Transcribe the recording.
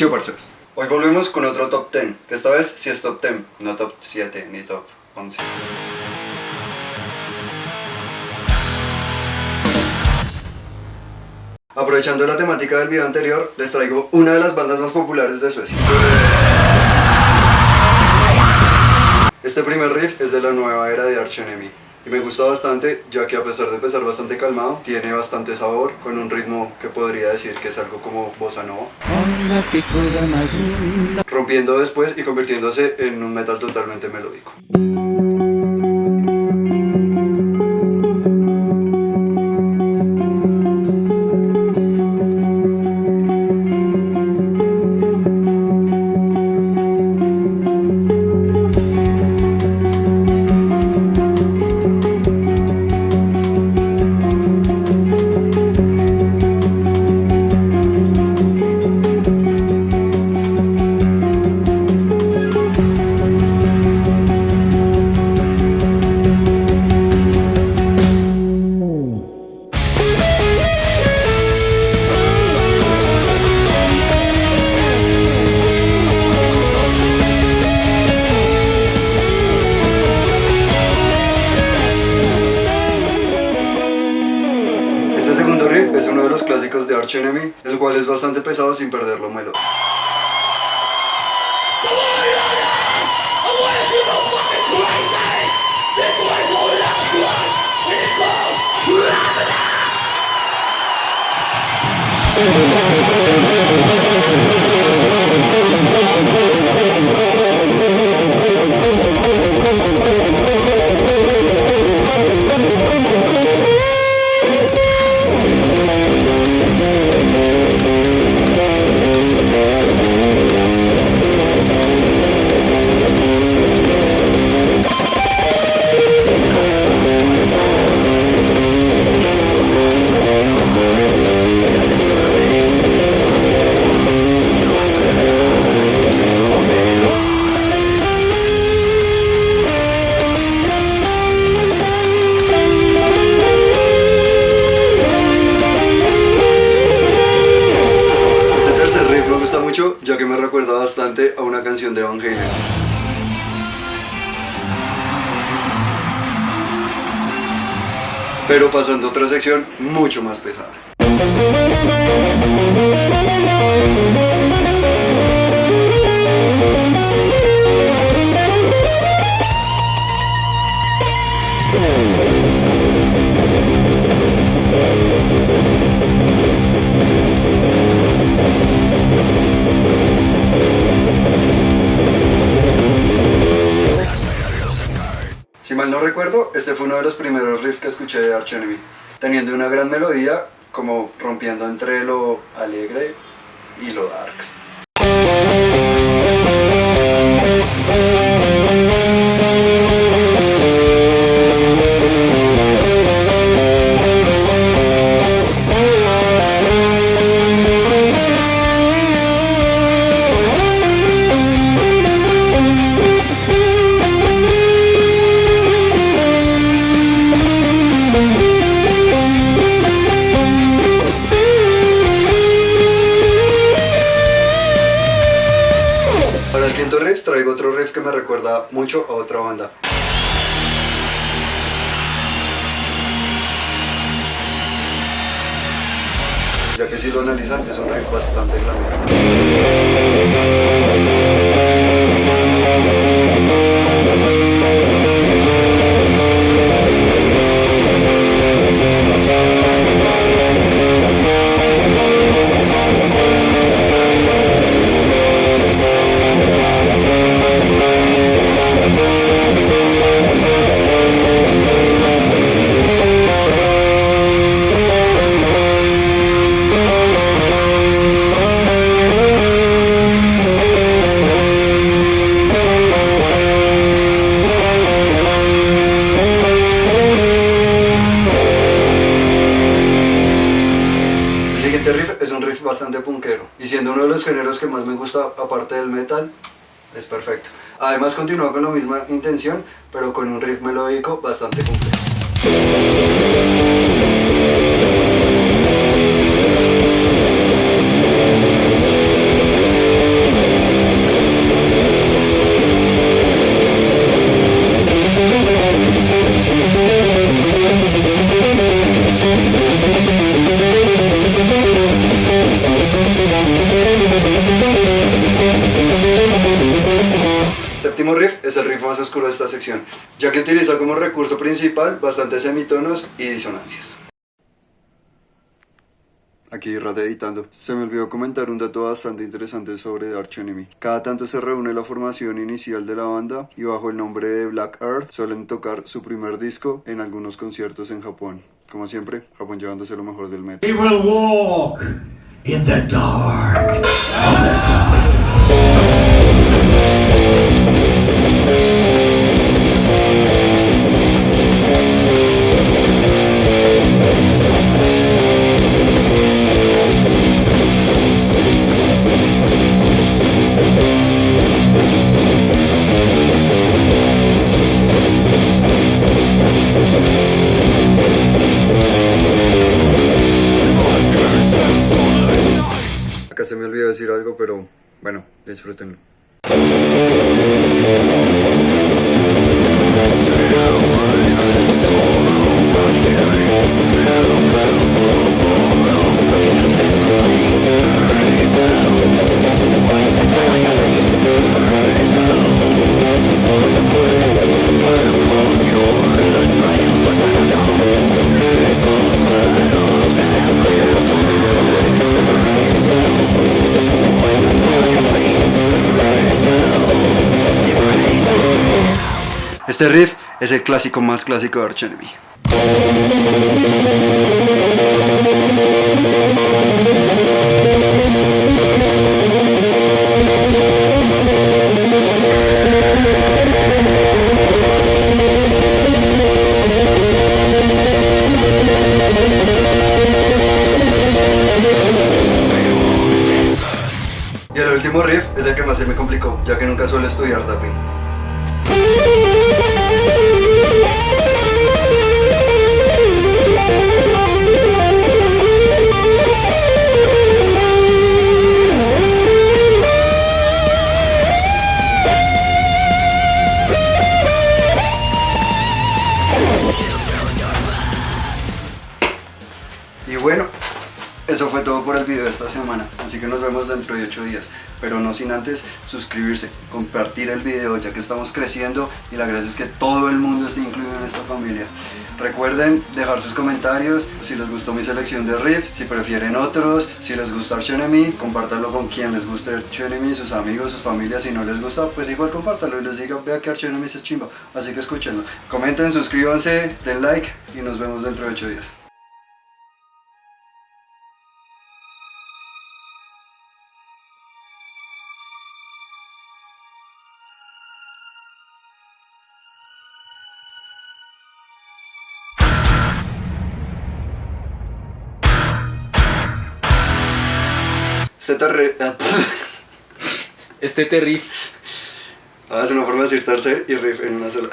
¿Qué parceros? Hoy volvemos con otro top 10, que esta vez sí es top 10, no top 7 ni top 11. Aprovechando la temática del video anterior, les traigo una de las bandas más populares de Suecia. Este primer riff es de la nueva era de Arch Enemy y me gusta bastante, ya que a pesar de empezar bastante calmado, tiene bastante sabor, con un ritmo que podría decir que es algo como bossa nova, rompiendo después y convirtiéndose en un metal totalmente melódico. Este segundo riff es uno de los clásicos de Arch Enemy, el cual es bastante pesado sin perder lo melódico. Me gusta mucho, ya que me recuerda bastante a una canción de Van Halen. Pero pasando a otra sección mucho más pesada. Si mal no recuerdo, este fue uno de los primeros riffs que escuché de Arch Enemy, teniendo una gran melodía, como rompiendo entre lo alegre y lo darks. Para el quinto riff traigo otro riff que me recuerda mucho a otra banda. Ya que si lo analizan es un riff bastante bastante punkero, y siendo uno de los géneros que más me gusta aparte del metal, es perfecto. Además continúa con la misma intención, pero con un riff melódico bastante complejo. séptimo riff es el riff más oscuro de esta sección, ya que utiliza como recurso principal bastantes semitonos y disonancias. Aquí Rat editando. Se me olvidó comentar un dato bastante interesante sobre Arch Enemy. Cada tanto se reúne la formación inicial de la banda y bajo el nombre de Black Earth suelen tocar su primer disco en algunos conciertos en Japón. Como siempre, Japón llevándose lo mejor del metal. We will walk in the dark of the sun. Acá se me olvidó decir algo, pero bueno, disfrútenlo. Este riff es el clásico más clásico de Arch Enemy. Y el último riff es el que más se me complicó, ya que nunca suelo estudiar tapping. Y bueno, eso fue todo por el video de esta semana, así que nos vemos dentro de 8 días, pero no sin antes suscribirse, compartir el video ya que estamos creciendo y la gracia es que todo el mundo esté incluido en esta familia. Recuerden dejar sus comentarios, si les gustó mi selección de riff, si prefieren otros, si les gusta Arch Enemy, compártanlo con quien les guste Arch Enemy, sus amigos, sus familias. Si no les gusta, pues igual compártanlo y les diga, vea que Arch Enemy es chimba, así que escúchenlo. Comenten, suscríbanse, den like y nos vemos dentro de 8 días. Este terrif. Es una forma de decir tercer y riff en una sola.